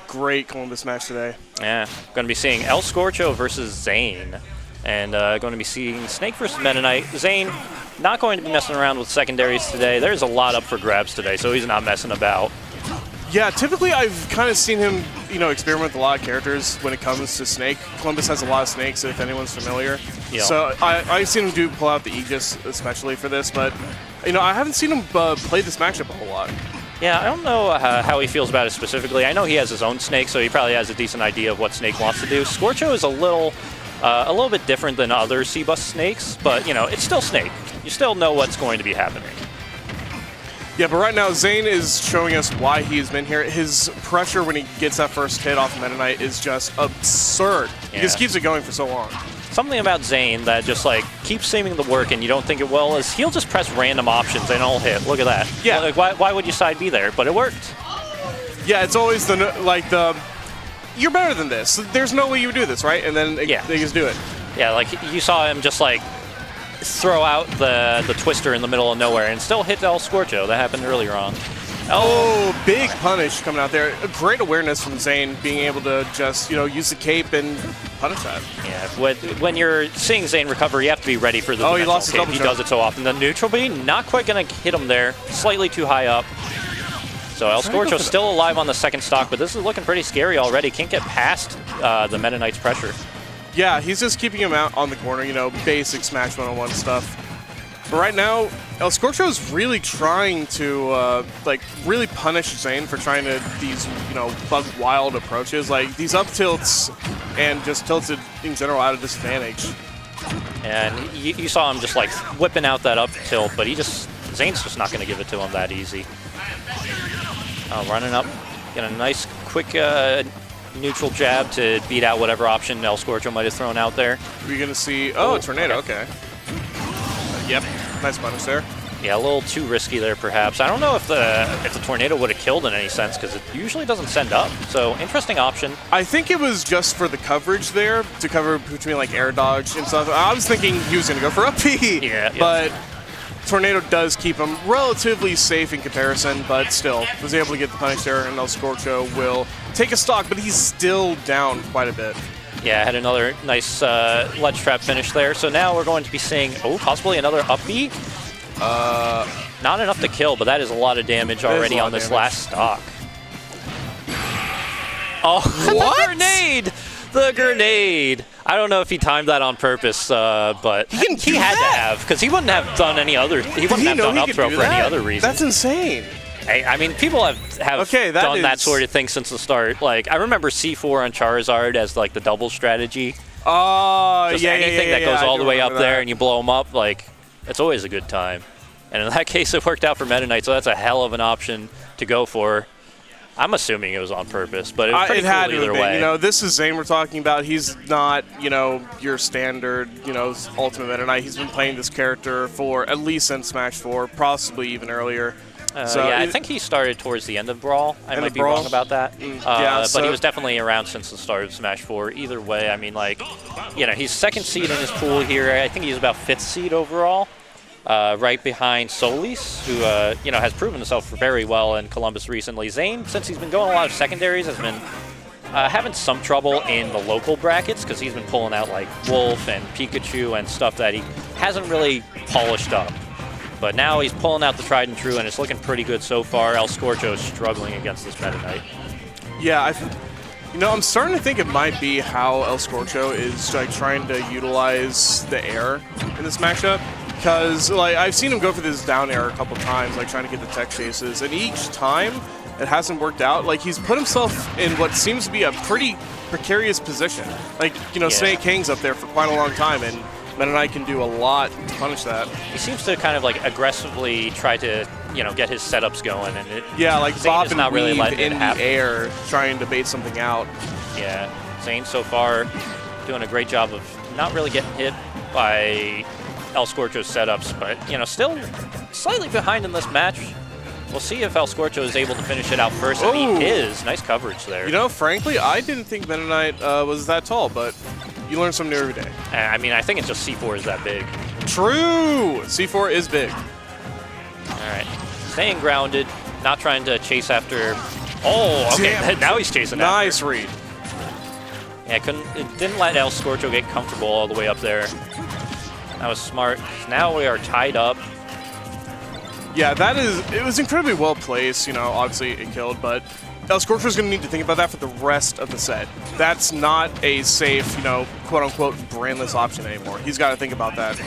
Great Columbus match today. Yeah, going to be seeing El Scorcho versus Xane. And going to be seeing Snake versus Meta Knight. Xane not going to be messing around with secondaries today. There's a lot up for grabs today, so he's not messing about. Yeah, typically I've kind of seen him, experiment with a lot of characters when it comes to Snake. Columbus has a lot of Snakes, if anyone's familiar. Yeah. So I've seen him pull out the Aegis, especially for this, but, I haven't seen him play this matchup a whole lot. Yeah, I don't know how he feels about it specifically. I know he has his own Snake, so he probably has a decent idea of what Snake wants to do. Scorcho is a little bit different than other C-Bus Snakes, but, it's still Snake. You still know what's going to be happening. Yeah, but right now, Xane is showing us why he's been here. His pressure when he gets that first hit off Meta Knight is just absurd. Yeah. He just keeps it going for so long. Something about Xane that just, keeps seeming to work and you don't think it will is he'll just press random options and it'll hit. Look at that. Yeah. Why would your side be there? But it worked. Yeah, it's always you're better than this. There's no way you would do this, right? And then they just do it. Yeah, you saw him just, throw out the twister in the middle of nowhere and still hit El Scorcho. That happened earlier on. Oh, big punish coming out there. A great awareness from Xane, being able to just, use the cape and punish that. Yeah, when you're seeing Xane recover, you have to be ready for the he lost his cape. double He jump. does it so often. The neutral B, not quite going to hit him there. Slightly too high up. So El Scorcho's still alive on the second stock, but this is looking pretty scary already. Can't get past the Meta Knight's pressure. Yeah, he's just keeping him out on the corner, basic Smash 101 stuff. But right now, El Scorcho's really trying to, really punish Xane for trying to these, bug wild approaches. These up tilts and just tilted in general out of disadvantage. And you saw him just, whipping out that up tilt, but Zane's just not going to give it to him that easy. Running up, get a nice, quick neutral jab to beat out whatever option El Scorcho might have thrown out there. We're going to see... Oh, a tornado, okay. Yep, nice punish there. Yeah, a little too risky there, perhaps. I don't know if the tornado would have killed in any sense, because it usually doesn't send up. So, interesting option. I think it was just for the coverage there, to cover between, air dodge and stuff. I was thinking he was going to go for a P. Yeah. But tornado does keep him relatively safe in comparison, but still was able to get the punish there, and El Scorcho will take a stock, but he's still down quite a bit. Yeah, had another nice ledge trap finish there. So now we're going to be seeing, possibly another up B. Not enough to kill, but that is a lot of damage already on this last stock. Oh, what? The grenade! The grenade! I don't know if he timed that on purpose, but he had to have, because he wouldn't have done any other. He wouldn't have done up throw for any other reason. That's insane. Hey, I mean, people have done that sort of thing since the start. I remember C4 on Charizard as the double strategy. Oh, Just anything that goes all the way up there and you blow them up, it's always a good time. And in that case, it worked out for Meta Knight, so that's a hell of an option to go for. I'm assuming it was on purpose, but it was pretty cool either way. This is Xane we're talking about. He's not, your standard, Ultimate Meta Knight. He's been playing this character for at least since Smash 4, possibly even earlier. I think he started towards the end of Brawl. I might be wrong about that. But he was definitely around since the start of Smash 4. Either way, I mean, he's second seed in his pool here. I think he's about 5th seed overall. Right behind Solis, who has proven himself very well in Columbus recently. Xane, since he's been going a lot of secondaries, has been having some trouble in the local brackets because he's been pulling out Wolf and Pikachu and stuff that he hasn't really polished up. But now he's pulling out the tried and true, and it's looking pretty good so far. El Scorcho is struggling against this Meta Knight. Yeah, I'm starting to think it might be how El Scorcho is trying to utilize the air in this matchup. Because, I've seen him go for this down air a couple times, trying to get the tech chases, and each time it hasn't worked out. He's put himself in what seems to be a pretty precarious position. Snake hangs up there for quite a long time, and Meta Knight can do a lot to punish that. He seems to kind of aggressively try to, get his setups going, and bob and not really weave in the air, trying to bait something out. Yeah, Xane so far doing a great job of not really getting hit by El Scorcho's setups, but, still slightly behind in this match. We'll see if El Scorcho is able to finish it out first, and he is. Nice coverage there. Frankly, I didn't think Meta Knight was that tall, but you learn something new every day. I mean, I think it's just C4 is that big. True! C4 is big. All right. Staying grounded, not trying to chase after Oh, okay. Now he's chasing after. Nice read. Yeah, it didn't let El Scorcho get comfortable all the way up there. That was smart. Now we are tied up. Yeah, it was incredibly well placed. You know, obviously it killed, but El Scorcho's going to need to think about that for the rest of the set. That's not a safe, you know, quote-unquote brainless option anymore. He's got to think about that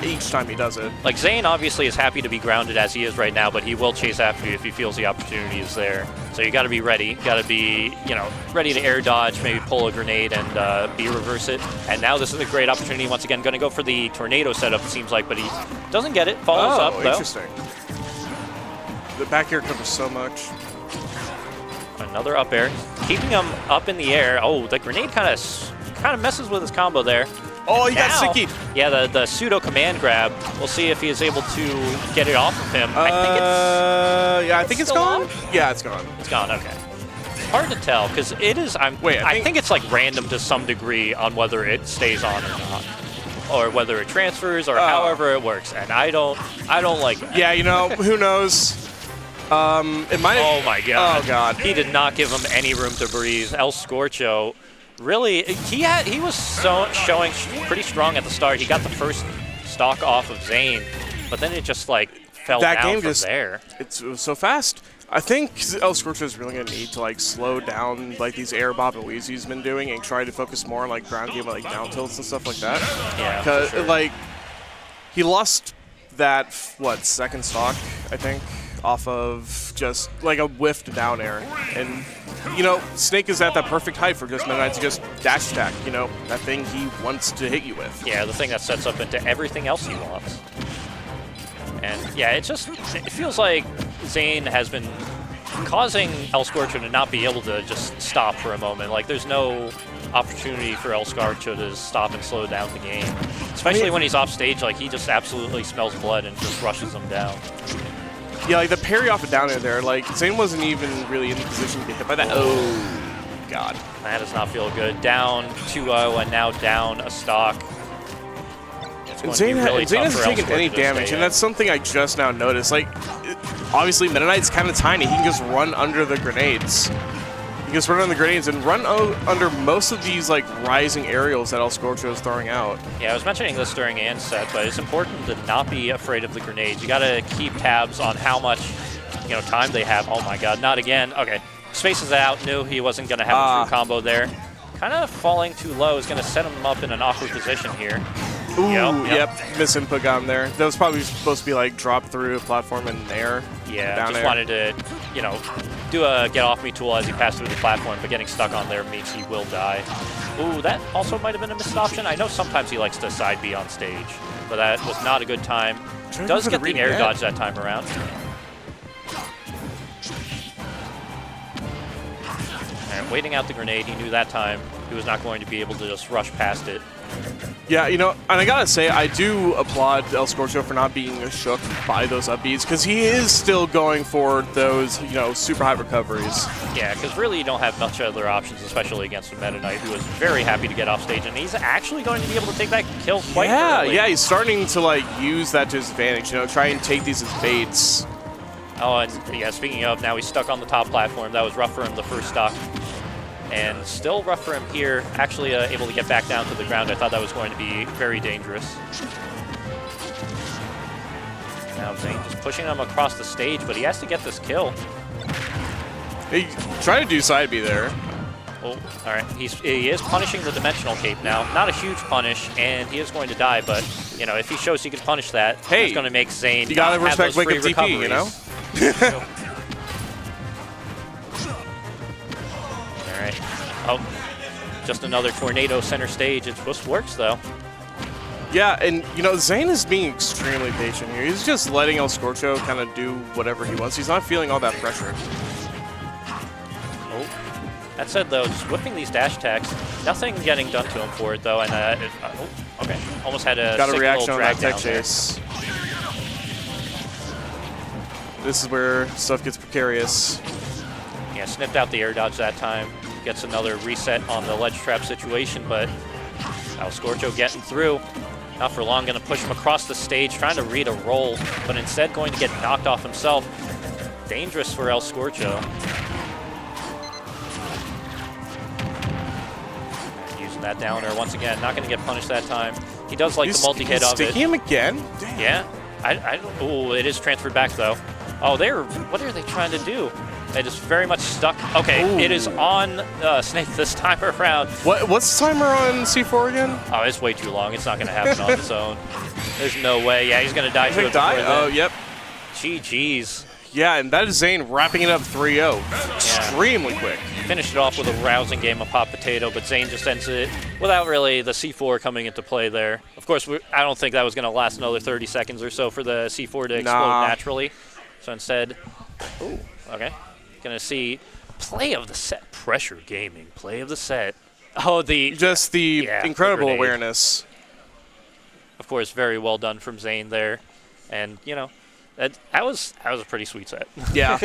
each time he does it. Like, Xane obviously is happy to be grounded as he is right now, but he will chase after you if he feels the opportunity is there. So you got to be ready. Got to be, you know, ready to air dodge, maybe pull a grenade and B-reverse it. And now this is a great opportunity once again. Going to go for the tornado setup, it seems like, but he doesn't get it. Follows up, though. Interesting. The back air covers so much. Another up air, keeping him up in the air. Oh, the grenade kind of messes with his combo there. Oh, he got sickied. Yeah, the pseudo command grab. We'll see if he is able to get it off of him. I think it's gone. Yeah, it's gone. It's gone. Okay. Hard to tell because it is. I think it's like random to some degree on whether it stays on or not, or whether it transfers or however it works. And I don't like that. Yeah, you know, who knows. It might. Oh my God! Oh God! He did not give him any room to breathe. El Scorcho, really, he was showing pretty strong at the start. He got the first stock off of Xane, but then it just like fell down from there. It was so fast. I think El Scorcho is really gonna need to like slow down like these air bob and wheezy he's been doing and try to focus more on like ground game, like down tilts and stuff like that. Yeah, because sure. like he lost that second stock, I think, off of just like a whiffed down air. And, you know, Snake is at that perfect height for just Meta Knight to just dash attack, you know, that thing he wants to hit you with. Yeah, the thing that sets up into everything else he wants. And yeah, it feels like Xane has been causing El Scorcho to not be able to just stop for a moment. Like, there's no opportunity for El Scorcho to stop and slow down the game. Especially when he's off stage, like, he just absolutely smells blood and just rushes them down. Yeah, like the parry off of down air there, like Xane wasn't even really in the position to get hit by that. Oh, God. That does not feel good. Down 2-0 and now down a stock. And Xane hasn't taken any damage, and that's something I just now noticed. Like, obviously Meta Knight's kind of tiny. He can just run under the grenades. He can just run under the grenades and run under most of these like rising aerials that El Scorcho is throwing out. Yeah, I was mentioning this during Anne's set, but it's important to not be afraid of the grenades. You got to keep tabs on how much, you know, time they have. Oh my God, not again. Okay, spaces out. Knew he wasn't going to have a true combo there. Kind of falling too low is going to set him up in an awkward position here. Ooh, yep. Misinput got him there. That was probably supposed to be like drop through a platform in air. Yeah, just wanted to, you know, do a get off me tool as he passed through the platform, but getting stuck on there means he will die. Ooh, that also might have been a missed option. I know sometimes he likes to side B on stage, but that was not a good time. Does get the air dodge that time around. And waiting out the grenade, he knew that time he was not going to be able to just rush past it. Yeah, you know, and I gotta say, I do applaud El Scorcho for not being shook by those up Bs, because he is still going for those, you know, super high recoveries. Yeah, because really you don't have much other options, especially against a Meta Knight who is very happy to get off stage, and he's actually going to be able to take that kill quite early. Yeah, he's starting to, like, use that to his advantage, you know, try and take these as baits. Oh, and yeah, speaking of, now he's stuck on the top platform. That was rough for him the first stock. And still rough for him here, actually able to get back down to the ground. I thought that was going to be very dangerous. Now Xane just pushing him across the stage, but he has to get this kill. He's trying to do side B there. Oh, all right. He is punishing the dimensional cape now. Not a huge punish, and he is going to die, but, you know, if he shows he can punish that, it's going to make Xane you gotta respect Wake Up DP, you know? Alright. Oh, just another tornado center stage. It just works, though. Yeah, and, you know, Xane is being extremely patient here. He's just letting El Scorcho kind of do whatever he wants. He's not feeling all that pressure. Oh. That said, though, just whipping these dash attacks, nothing getting done to him for it, though. And, okay. Almost had a got a reaction on that tech chase. This is where stuff gets precarious. Yeah, snipped out the air dodge that time. Gets another reset on the ledge trap situation, but El Scorcho getting through. Not for long, going to push him across the stage, trying to read a roll, but instead going to get knocked off himself. Dangerous for El Scorcho. missing that downer once again. Not going to get punished that time. He does like the multi-hit of it. Sticking him again? Damn. Yeah. I don't. Oh, it is transferred back though. Oh, what are they trying to do? It is very much stuck. Okay, Ooh. It is on Snake this time around. What's the timer on C4 again? Oh, it's way too long. It's not going to happen on its own. There's no way. Yeah, he's going to die to it. Oh, yep. GG's. Yeah, and that is Xane wrapping it up 3-0. Extremely quick. Finished it off with a rousing game of Pop Potato, but Xane just ends it without really the C4 coming into play there. Of course, I don't think that was going to last another 30 seconds or so for the C4 to explode naturally. So instead, ooh, okay. Going to see play of the set. Pressure Gaming, play of the set. Oh, just the incredible awareness. Of course, very well done from Xane there. And, you know, that was a pretty sweet set. Yeah. Like,